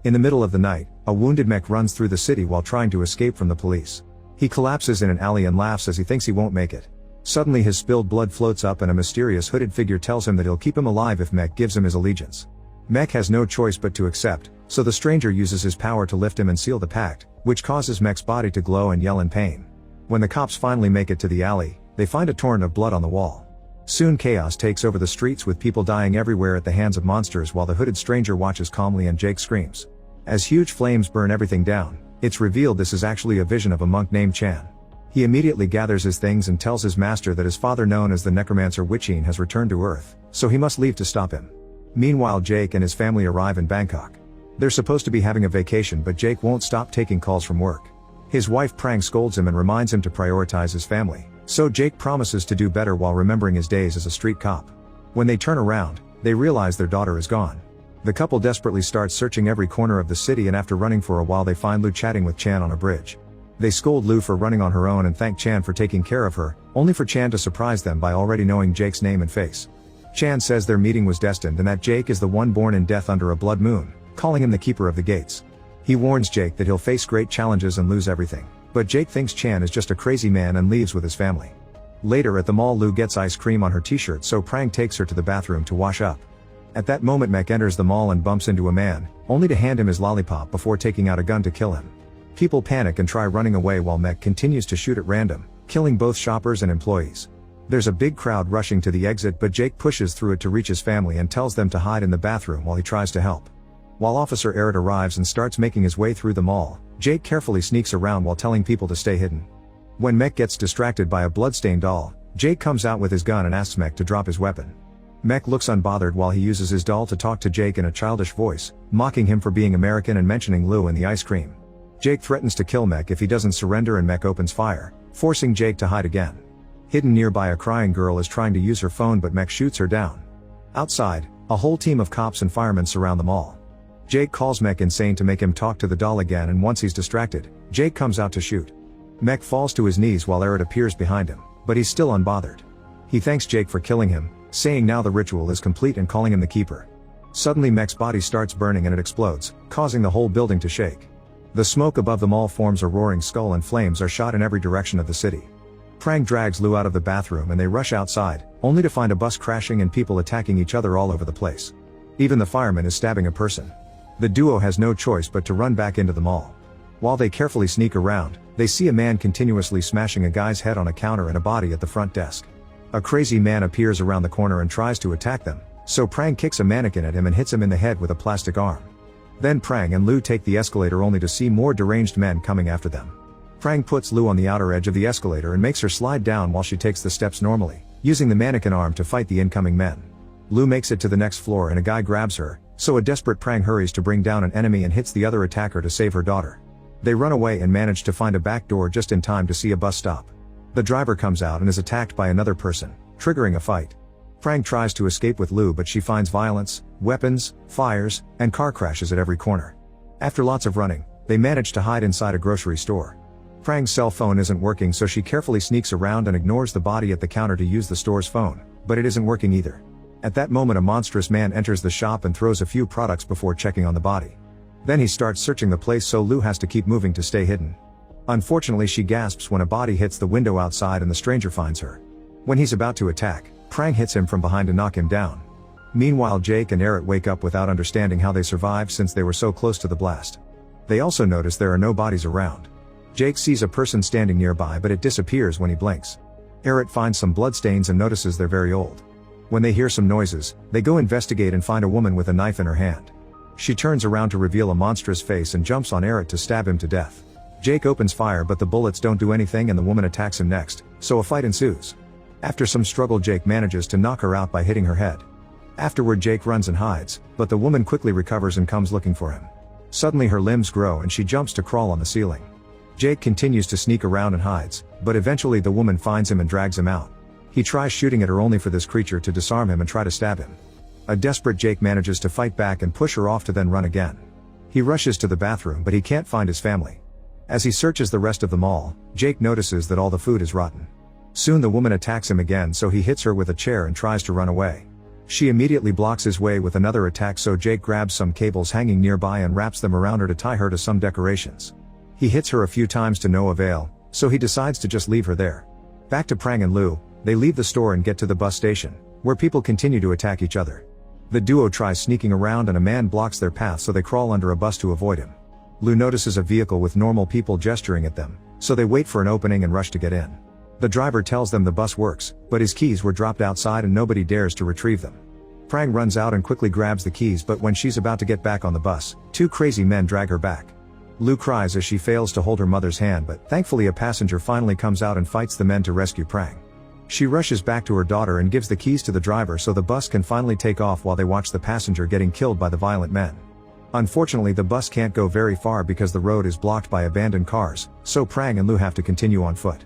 In the middle of the night, a wounded mech runs through the city while trying to escape from the police. He collapses in an alley and laughs as he thinks he won't make it. Suddenly his spilled blood floats up and a mysterious hooded figure tells him that he'll keep him alive if Mech gives him his allegiance. Mech has no choice but to accept, so the stranger uses his power to lift him and seal the pact, which causes Mech's body to glow and yell in pain. When the cops finally make it to the alley, they find a torrent of blood on the wall. Soon chaos takes over the streets with people dying everywhere at the hands of monsters while the hooded stranger watches calmly and Jake screams. As huge flames burn everything down, it's revealed this is actually a vision of a monk named Chan. He immediately gathers his things and tells his master that his father, known as the necromancer Wichin, has returned to Earth, so he must leave to stop him. Meanwhile, Jake and his family arrive in Bangkok. They're supposed to be having a vacation, but Jake won't stop taking calls from work. His wife Prang scolds him and reminds him to prioritize his family, so Jake promises to do better while remembering his days as a street cop. When they turn around, they realize their daughter is gone. The couple desperately starts searching every corner of the city, and after running for a while they find Lu chatting with Chan on a bridge. They scold Lu for running on her own and thank Chan for taking care of her, only for Chan to surprise them by already knowing Jake's name and face. Chan says their meeting was destined and that Jake is the one born in death under a blood moon, calling him the keeper of the gates. He warns Jake that he'll face great challenges and lose everything, but Jake thinks Chan is just a crazy man and leaves with his family. Later at the mall, Lu gets ice cream on her t-shirt, so Prang takes her to the bathroom to wash up. At that moment, Mech enters the mall and bumps into a man, only to hand him his lollipop before taking out a gun to kill him. People panic and try running away while Mech continues to shoot at random, killing both shoppers and employees. There's a big crowd rushing to the exit, but Jake pushes through it to reach his family and tells them to hide in the bathroom while he tries to help. While Officer Eric arrives and starts making his way through the mall, Jake carefully sneaks around while telling people to stay hidden. When Mech gets distracted by a bloodstained doll, Jake comes out with his gun and asks Mech to drop his weapon. Mech looks unbothered while he uses his doll to talk to Jake in a childish voice, mocking him for being American and mentioning Lu and the ice cream. Jake threatens to kill Mech if he doesn't surrender, and Mech opens fire, forcing Jake to hide again. Hidden nearby, a crying girl is trying to use her phone, but Mech shoots her down. Outside, a whole team of cops and firemen surround the mall. Jake calls Mech insane to make him talk to the doll again, and once he's distracted, Jake comes out to shoot. Mech falls to his knees while Eric appears behind him, but he's still unbothered. He thanks Jake for killing him, saying now the ritual is complete and calling him the keeper. Suddenly Mech's body starts burning and it explodes, causing the whole building to shake. The smoke above the mall forms a roaring skull and flames are shot in every direction of the city. Prang drags Lu out of the bathroom and they rush outside, only to find a bus crashing and people attacking each other all over the place. Even the fireman is stabbing a person. The duo has no choice but to run back into the mall. While they carefully sneak around, they see a man continuously smashing a guy's head on a counter and a body at the front desk. A crazy man appears around the corner and tries to attack them, so Prang kicks a mannequin at him and hits him in the head with a plastic arm. Then Prang and Lu take the escalator, only to see more deranged men coming after them. Prang puts Lu on the outer edge of the escalator and makes her slide down while she takes the steps normally, using the mannequin arm to fight the incoming men. Lu makes it to the next floor and a guy grabs her, so a desperate Prang hurries to bring down an enemy and hits the other attacker to save her daughter. They run away and manage to find a back door just in time to see a bus stop. The driver comes out and is attacked by another person, triggering a fight. Prang tries to escape with Lu, but she finds violence, weapons, fires, and car crashes at every corner. After lots of running, they manage to hide inside a grocery store. Prang's cell phone isn't working, so she carefully sneaks around and ignores the body at the counter to use the store's phone, but it isn't working either. At that moment, a monstrous man enters the shop and throws a few products before checking on the body. Then he starts searching the place, so Lu has to keep moving to stay hidden. Unfortunately, she gasps when a body hits the window outside and the stranger finds her. When he's about to attack, Prang hits him from behind to knock him down. Meanwhile, Jake and Eric wake up without understanding how they survived since they were so close to the blast. They also notice there are no bodies around. Jake sees a person standing nearby, but it disappears when he blinks. Eric finds some bloodstains and notices they're very old. When they hear some noises, they go investigate and find a woman with a knife in her hand. She turns around to reveal a monstrous face and jumps on Eric to stab him to death. Jake opens fire, but the bullets don't do anything and the woman attacks him next, so a fight ensues. After some struggle, Jake manages to knock her out by hitting her head. Afterward, Jake runs and hides, but the woman quickly recovers and comes looking for him. Suddenly her limbs grow and she jumps to crawl on the ceiling. Jake continues to sneak around and hides, but eventually the woman finds him and drags him out. He tries shooting at her, only for this creature to disarm him and try to stab him. A desperate Jake manages to fight back and push her off to then run again. He rushes to the bathroom, but he can't find his family. As he searches the rest of the mall, Jake notices that all the food is rotten. Soon the woman attacks him again, so he hits her with a chair and tries to run away. She immediately blocks his way with another attack, so Jake grabs some cables hanging nearby and wraps them around her to tie her to some decorations. He hits her a few times to no avail, so he decides to just leave her there. Back to Prang and Lu, they leave the store and get to the bus station, where people continue to attack each other. The duo tries sneaking around and a man blocks their path, so they crawl under a bus to avoid him. Lu notices a vehicle with normal people gesturing at them, so they wait for an opening and rush to get in. The driver tells them the bus works, but his keys were dropped outside and nobody dares to retrieve them. Prang runs out and quickly grabs the keys, but when she's about to get back on the bus, two crazy men drag her back. Lu cries as she fails to hold her mother's hand, but thankfully a passenger finally comes out and fights the men to rescue Prang. She rushes back to her daughter and gives the keys to the driver so the bus can finally take off while they watch the passenger getting killed by the violent men. Unfortunately, the bus can't go very far because the road is blocked by abandoned cars, so Prang and Lu have to continue on foot.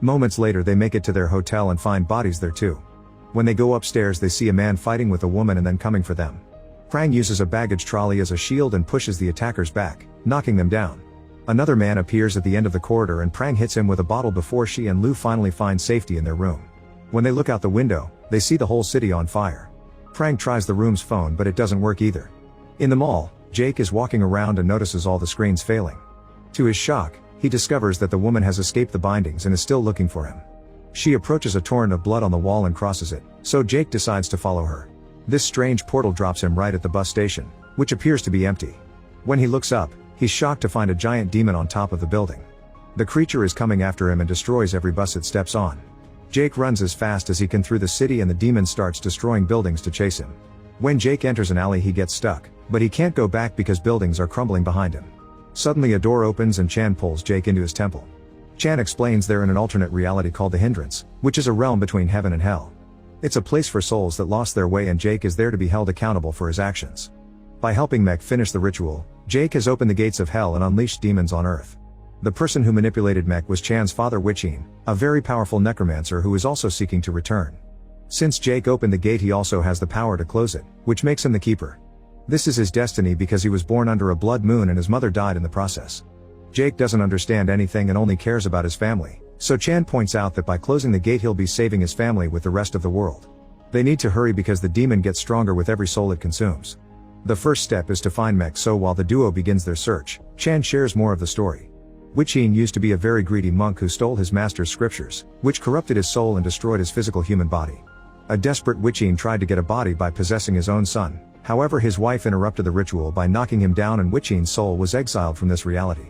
Moments later they make it to their hotel and find bodies there too. When they go upstairs they see a man fighting with a woman and then coming for them. Prang uses a baggage trolley as a shield and pushes the attackers back, knocking them down. Another man appears at the end of the corridor and Prang hits him with a bottle before she and Lu finally find safety in their room. When they look out the window, they see the whole city on fire. Prang tries the room's phone but it doesn't work either. In the mall, Jake is walking around and notices all the screens failing. To his shock, he discovers that the woman has escaped the bindings and is still looking for him. She approaches a torrent of blood on the wall and crosses it, so Jake decides to follow her. This strange portal drops him right at the bus station, which appears to be empty. When he looks up, he's shocked to find a giant demon on top of the building. The creature is coming after him and destroys every bus it steps on. Jake runs as fast as he can through the city and the demon starts destroying buildings to chase him. When Jake enters an alley he gets stuck, but he can't go back because buildings are crumbling behind him. Suddenly a door opens and Chan pulls Jake into his temple. Chan explains they're in an alternate reality called the Hindrance, which is a realm between heaven and hell. It's a place for souls that lost their way and Jake is there to be held accountable for his actions. By helping Mech finish the ritual, Jake has opened the gates of hell and unleashed demons on Earth. The person who manipulated Mech was Chan's father Wichin, a very powerful necromancer who is also seeking to return. Since Jake opened the gate he also has the power to close it, which makes him the keeper. This is his destiny because he was born under a blood moon and his mother died in the process. Jake doesn't understand anything and only cares about his family, so Chan points out that by closing the gate he'll be saving his family with the rest of the world. They need to hurry because the demon gets stronger with every soul it consumes. The first step is to find Mech, so while the duo begins their search, Chan shares more of the story. Wichin used to be a very greedy monk who stole his master's scriptures, which corrupted his soul and destroyed his physical human body. A desperate Wichin tried to get a body by possessing his own son. However, his wife interrupted the ritual by knocking him down and Wichin's soul was exiled from this reality.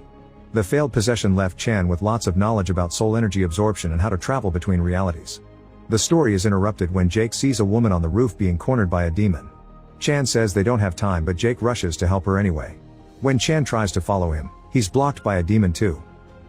The failed possession left Chan with lots of knowledge about soul energy absorption and how to travel between realities. The story is interrupted when Jake sees a woman on the roof being cornered by a demon. Chan says they don't have time but Jake rushes to help her anyway. When Chan tries to follow him, he's blocked by a demon too.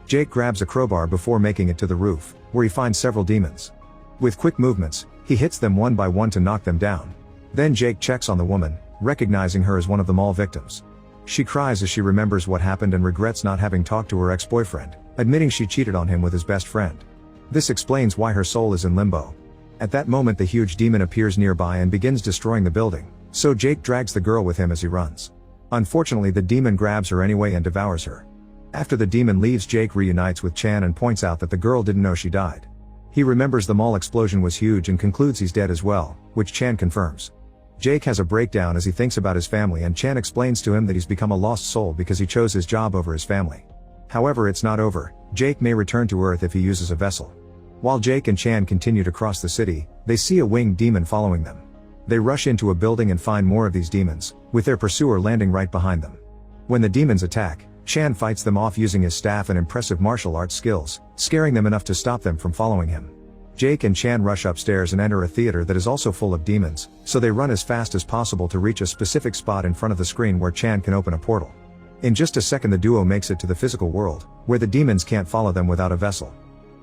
Jake grabs a crowbar before making it to the roof, where he finds several demons. With quick movements, he hits them one by one to knock them down. Then Jake checks on the woman, recognizing her as one of the mall victims. She cries as she remembers what happened and regrets not having talked to her ex-boyfriend, admitting she cheated on him with his best friend. This explains why her soul is in limbo. At that moment the huge demon appears nearby and begins destroying the building, so Jake drags the girl with him as he runs. Unfortunately the demon grabs her anyway and devours her. After the demon leaves, Jake reunites with Chan and points out that the girl didn't know she died. He remembers the mall explosion was huge and concludes he's dead as well, which Chan confirms. Jake has a breakdown as he thinks about his family and Chan explains to him that he's become a lost soul because he chose his job over his family. However, it's not over. Jake may return to Earth if he uses a vessel. While Jake and Chan continue to cross the city, they see a winged demon following them. They rush into a building and find more of these demons, with their pursuer landing right behind them. When the demons attack, Chan fights them off using his staff and impressive martial arts skills, scaring them enough to stop them from following him. Jake and Chan rush upstairs and enter a theater that is also full of demons, so they run as fast as possible to reach a specific spot in front of the screen where Chan can open a portal. In just a second the duo makes it to the physical world, where the demons can't follow them without a vessel.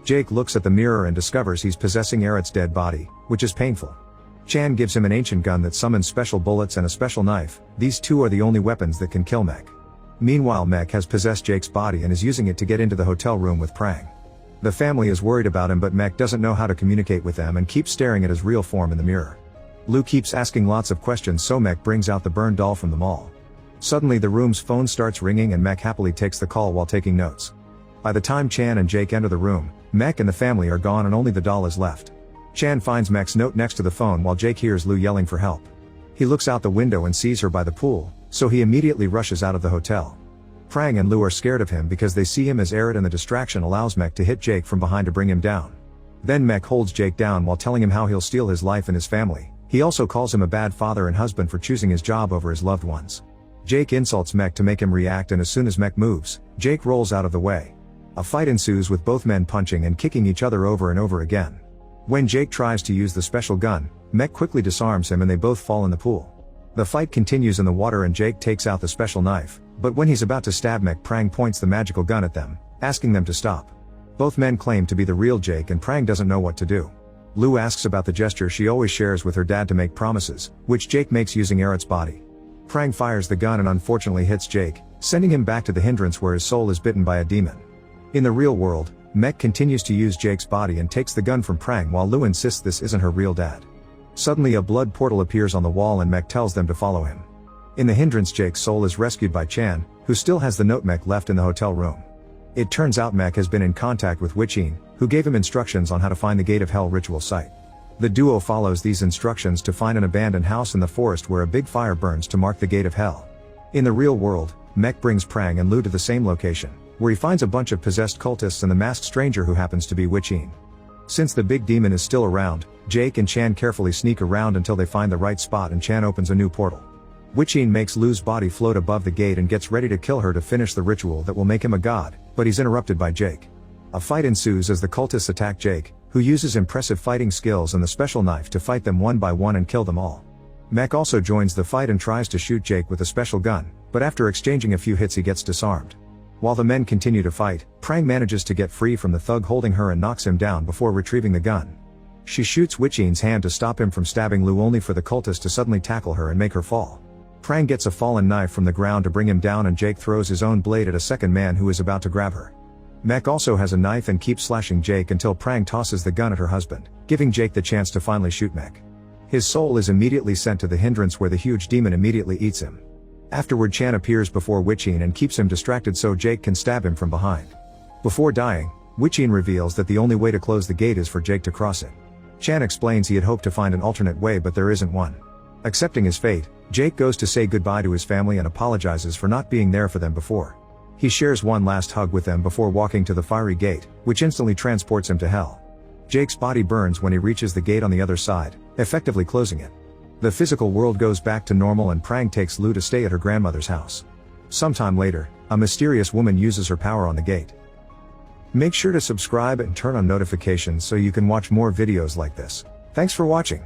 Jake looks at the mirror and discovers he's possessing Eret's dead body, which is painful. Chan gives him an ancient gun that summons special bullets and a special knife. These two are the only weapons that can kill Mech. Meanwhile, Mech has possessed Jake's body and is using it to get into the hotel room with Prang. The family is worried about him but Mech doesn't know how to communicate with them and keeps staring at his real form in the mirror. Lu keeps asking lots of questions so Mech brings out the burned doll from the mall. Suddenly the room's phone starts ringing and Mech happily takes the call while taking notes. By the time Chan and Jake enter the room, Mech and the family are gone and only the doll is left. Chan finds Mech's note next to the phone while Jake hears Lou yelling for help. He looks out the window and sees her by the pool, so he immediately rushes out of the hotel. Prang and Lou are scared of him because they see him as Arid, and the distraction allows Mech to hit Jake from behind to bring him down. Then Mech holds Jake down while telling him how he'll steal his life and his family. He also calls him a bad father and husband for choosing his job over his loved ones. Jake insults Mech to make him react, and as soon as Mech moves, Jake rolls out of the way. A fight ensues with both men punching and kicking each other over and over again. When Jake tries to use the special gun, Mech quickly disarms him and they both fall in the pool. The fight continues in the water and Jake takes out the special knife, but when he's about to stab Mech, Prang points the magical gun at them, asking them to stop. Both men claim to be the real Jake and Prang doesn't know what to do. Lou asks about the gesture she always shares with her dad to make promises, which Jake makes using Arid's body. Prang fires the gun and unfortunately hits Jake, sending him back to the hindrance where his soul is bitten by a demon. In the real world, Mech continues to use Jake's body and takes the gun from Prang while Lou insists this isn't her real dad. Suddenly a blood portal appears on the wall and Mech tells them to follow him. In the hindrance, Jake's soul is rescued by Chan, who still has the note Mech left in the hotel room. It turns out Mech has been in contact with Witchin, who gave him instructions on how to find the Gate of Hell ritual site. The duo follows these instructions to find an abandoned house in the forest where a big fire burns to mark the Gate of Hell. In the real world, Mech brings Prang and Lou to the same location, where he finds a bunch of possessed cultists and the masked stranger who happens to be Witchin. Since the big demon is still around, Jake and Chan carefully sneak around until they find the right spot and Chan opens a new portal. Witchin makes Lou's body float above the gate and gets ready to kill her to finish the ritual that will make him a god, but he's interrupted by Jake. A fight ensues as the cultists attack Jake, who uses impressive fighting skills and the special knife to fight them one by one and kill them all. Mech also joins the fight and tries to shoot Jake with a special gun, but after exchanging a few hits he gets disarmed. While the men continue to fight, Prang manages to get free from the thug holding her and knocks him down before retrieving the gun. She shoots Witchin's hand to stop him from stabbing Lou, only for the cultist to suddenly tackle her and make her fall. Prang gets a fallen knife from the ground to bring him down and Jake throws his own blade at a second man who is about to grab her. Mech also has a knife and keeps slashing Jake until Prang tosses the gun at her husband, giving Jake the chance to finally shoot Mech. His soul is immediately sent to the hindrance where the huge demon immediately eats him. Afterward, Chan appears before Witchin and keeps him distracted so Jake can stab him from behind. Before dying, Witchin reveals that the only way to close the gate is for Jake to cross it. Chan explains he had hoped to find an alternate way, but there isn't one. Accepting his fate, Jake goes to say goodbye to his family and apologizes for not being there for them before. He shares one last hug with them before walking to the fiery gate, which instantly transports him to hell. Jake's body burns when he reaches the gate on the other side, effectively closing it. The physical world goes back to normal and Prang takes Lou to stay at her grandmother's house. Sometime later, a mysterious woman uses her power on the gate. Make sure to subscribe and turn on notifications so you can watch more videos like this. Thanks for watching.